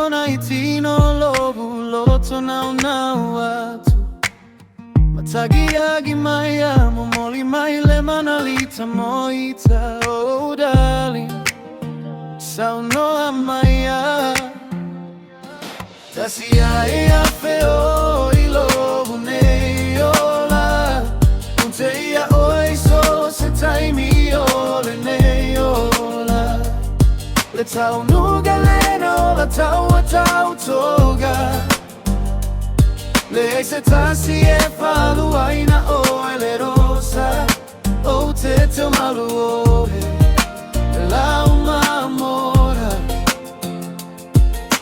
ona itino lobu loto na una watu Matagiagi maya momoli maile manalita moita Oh darling Saunoa maya Tasi ya feo ilobu neyola Unteia oiso se taimi ole neyola Le tau nuga leno la tau toga Le se tasi e falu aina o ele rosa O te te malu ohe La uma mora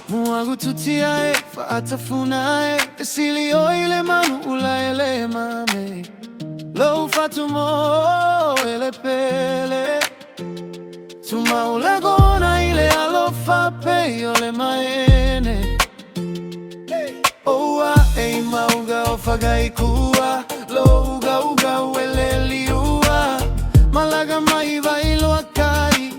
Muagu tutia e faatafuna e Esili o ile manu ula ele mame Lo fatumo ele pele Tuma ula gona ile alofa pe ole maene Oa e mauga o fagai kua Louga uga uele liua Malaga mai vai lo akai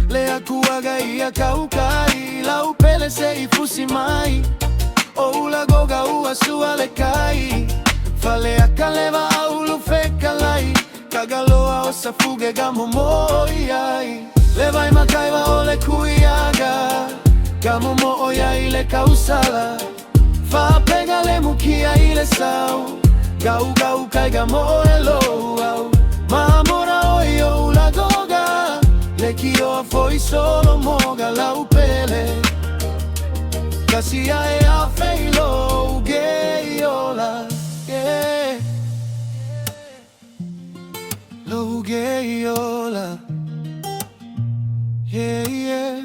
Le akua gai a kaukai Lau pele se i fusi mai Oula goga ua sua le kai Fale a kaleva aulu fekalai Kagaloa o safuge gamo moi ai Le vai makaiva o le kuiaga Gamo mo oia le kausala Fa pega le mukia ile sau Gau gau kaiga mo elo au Mamora oio la goga Le kio foi solo moga la upele Kasia e a feilo geiola yeah. Lo geiola Yeah yeah